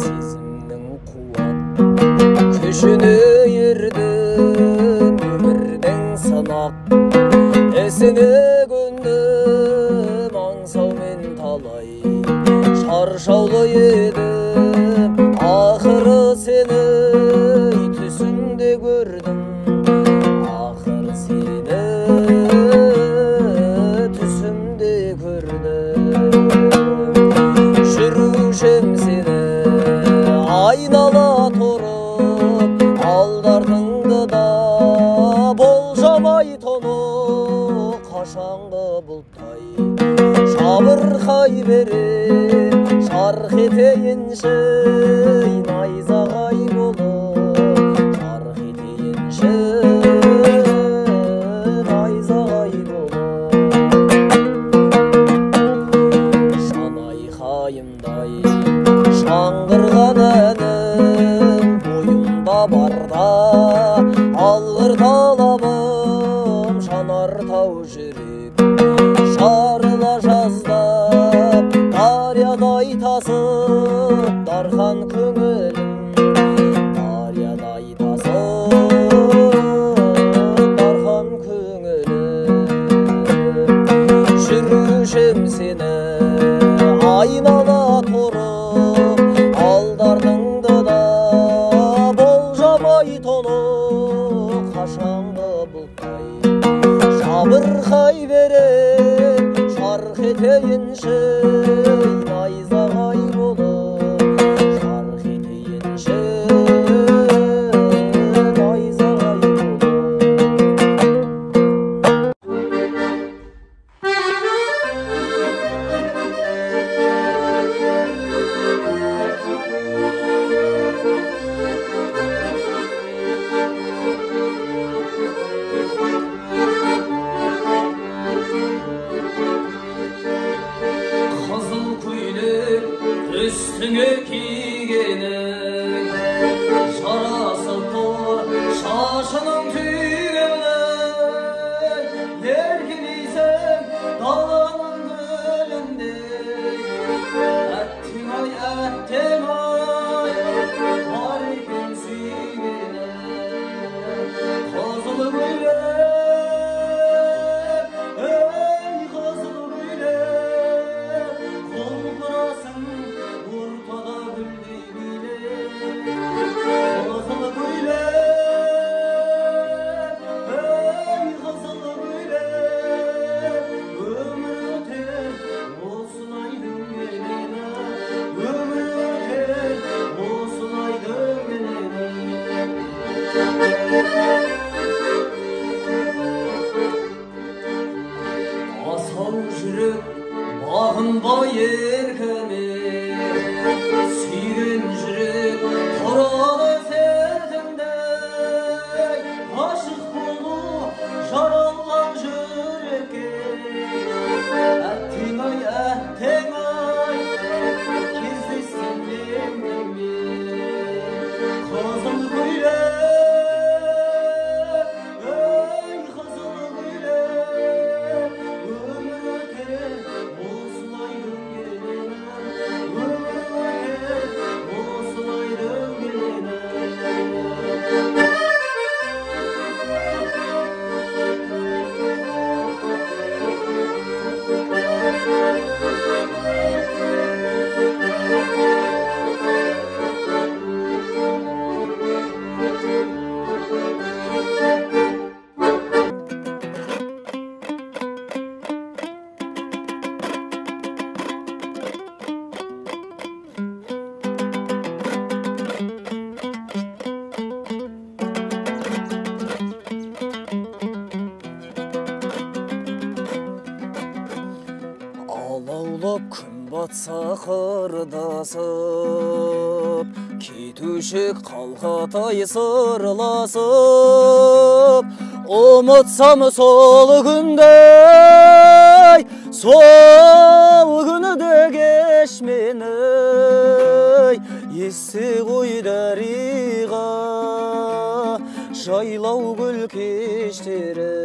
Сезімнің қуат күшіне ердім, өмірдің сынақ ісіне көндім. Аңсаумен талай шаршаулы едім, ақыры сені түсімде көрдім. Ақыры сені түсімде көрдім. Жүрушем сені айнала тұрып, алдарыңды да болжамай тоны қашанғы бұлттай жабырқай берем. Жарқ етейінші найзағай болып, жарқ етейінші найзағай болып. Жанайқайымдай жаңғырған әнім бойымда барда, алғыр талабым жанартау жүрек жарыла жаздап. Дариядай тасып дархан көңілім, дариядай тасып дархан көңілім. Жүрушем сені айнала тұрып, алдарыңды да болжамай тоны қашанғы бұлттай жабырқай берем. Жарқ етейінші найзағай болып, жарқ етейінші найзағай болып. Üstüne kiygenin şarası tor şaşının tüygenin, yergin isem dağının gölünde. Ettin ay var iken süygene kazılı böyle. Ey kazılı böyle kol kurasın ortada bildiğine. Kazılı böyle, ey kazılı böyle, ömür öter olsun aydın geline, ömür öter olsun aydın geline. Asal жүрек бағынба еркіне, сүйген жүрек тұрады сертіңде. Ғашық болу жаралған жүрекке, әттең ай, кездессем емдеме. Қызыл көйлек, ей қызыл көйлек, өмір өтер болсын айдың келені, өмір өтер болсын айдың келені. Алаулап күн батса қырдасып, кетуші қалқатай сырласып. Ұмытсам сол күндей, сол күні де кеш мені. Есте ғой дариға жайлау гүл кештері,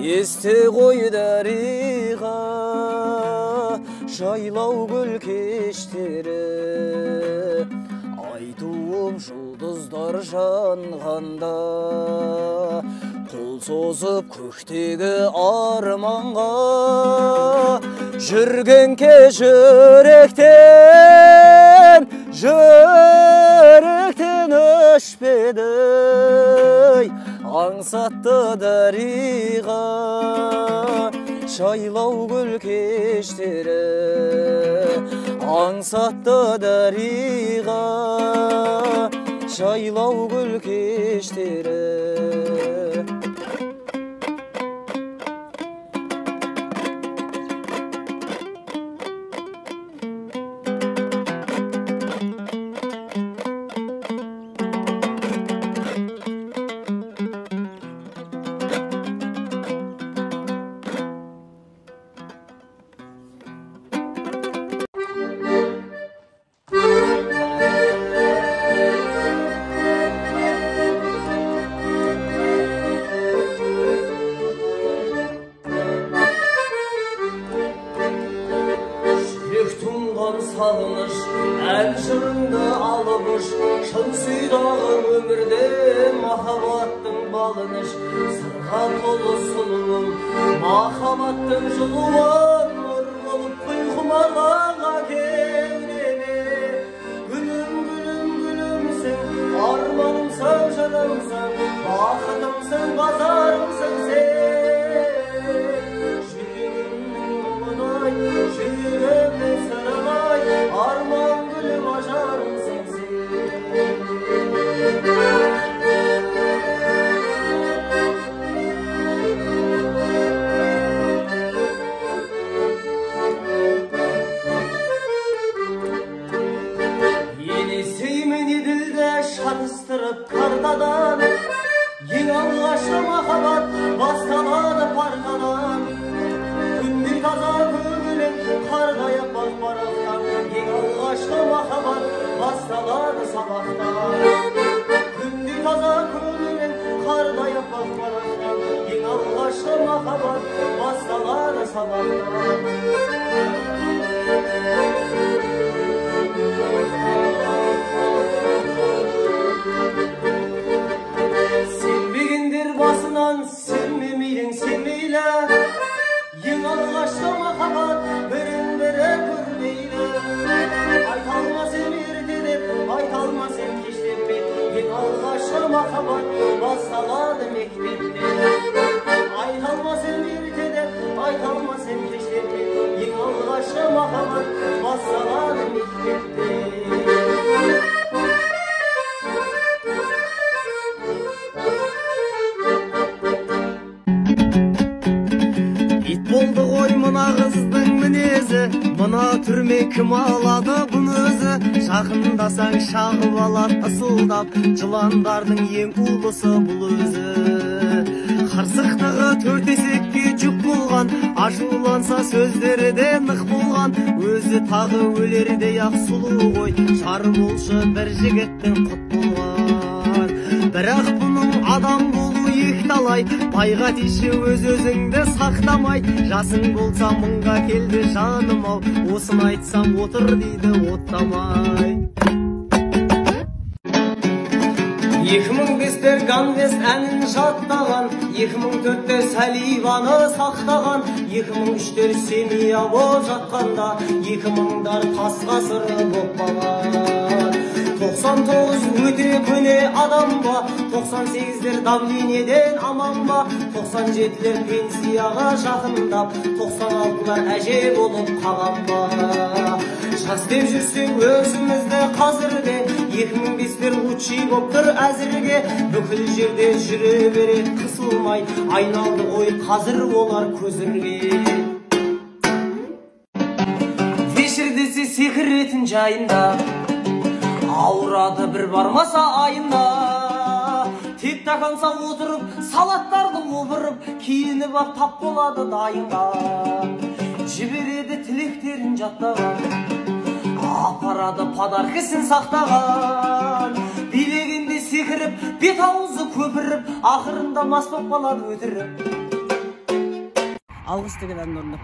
есте ғой дариға жайлау гүл кештері айтуым жұлдыздар жанғанда қол созып көктегі арманға жүрген кез жүректен өшпеді аңсатты дариға жайлау гүл кештері аңсатты дариға жайлау гүл кештері сағыныш ән жырыңды алыбыш шын сүйдағы өмірде махаббаттың балыныш сырға толы сұлуым махаббаттың жылуын нұр болып құйқымалаға кеудеме гүлім гүлім гүлімсің арманымсың жырымсың бақытымсың базарымсың сен жүрегімнің сырынай арман гүлім ажарымсың сен елесеймін еділді шатыстырып картадан ең алғашқы махаббат басталады парқадан күндей таза көңілің қардай аппақ парақтан ең алғашқы махаббат басталады сабақтан күндей таза көңілің қардай аппақ парақтан ең алғашқы махаббат басталады сабақтан сенбегендер басынан сенбемейдің сен мейлі ең алғашқы махаббат бірін-бірі көрмейлі айта алмас ем ерте деп айта алмас ем кеш деп мен ең алғашқы махаббат басталады мектептен айта алмас ем ерте деп айта алмас ем кеш деп мен ең алғашқы махаббат басталады мектептен болды ғой мына қыздың мінезі мына түрме кім алады бұны өзі жақындасаң шағып алады ысылдап жыландардың ең ұлысы бұл өзі қырсықтығы төрт есекке жүк болған ашуланса сөздері де нық болған өзі тағы өлердей ақ сұлу ғой жар болшы бір жігіттің құт болған бірақ бұның адам болу талай байға тиші өз өзіңді сақтамай жасың болса мыңға келді жаным ау осыны айтсам отыр дейді оттамай 2005-те Ганвест әнін жаттаған 2004-те Сәливаны сақтаған 2003-те семья боп жатқанда 2000-дар тас ғасыры боп қалған 99 өте көне адам ба 98-дер давлениеден аман ба 97-лер пенсияға жақындап 96-лар әже болып қалған ба жас деп жүрсек өзімізді қазірде 2005-тер лучший боп тұр әзірге бүкіл жерде жүре береді қысылмай айналды ғой қазір олар көзірге вечер десе секіретін жайында ауырады бір бармаса айында тек тақанса отырып салаттарды опырып киініп ақ тап болады дайында жібереді тілектерін жаттаған апарады подаркасын сақтаған билегенде секіріп бет аузы көпіріп ақырында мас боп қалады өтіріп алғыс деген әнді орындап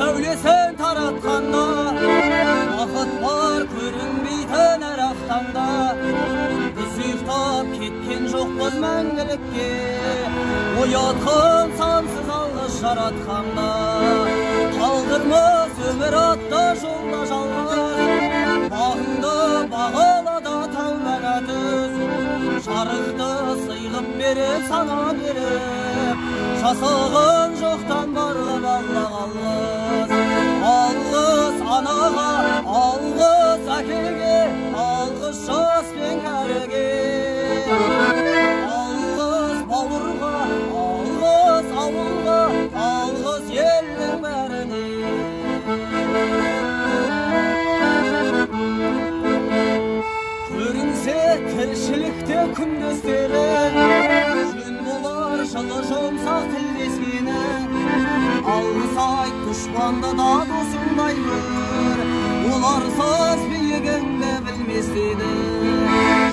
сәулесін таратқанда, бақыт бар көрінбейтін әр ақтаңда. Біз ұйықтап кеткен жоқпыз мәңгілікке, оятқан сансыз алғыс жаратқанда. Қалдырмас өмір атты жолда жалғыз, бағыңды бағалада тәубәңа түз. Жарықты сыйлып беріп, сана беріп, жасаған жоқтан барлы балла қалғыз. Алғыс анаға, алғыс әкеге, алғыс жас пен кәріге. Алғыс бауырға, алғыс ауылға, алғыс елдің бәріне. Көрінсе тіршілікте күндестері, жөн болар жылы жұмсақ тілдескені. Алғыс айт дұшпанды да досыңдай көр, оларсыз биігіңді білмес еді.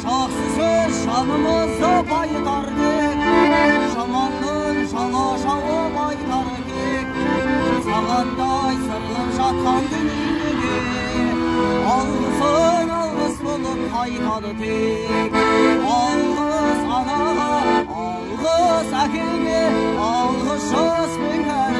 Жақсы сөз жанымызды байытар тек, жаманның жала жауып айтар кек. Сағаттай сырғып жатқан дүниеге, алғысың алғыс болып қайтады тек. Алғыс анаға, алғыс әкеге, алғыс жас пен кәріге.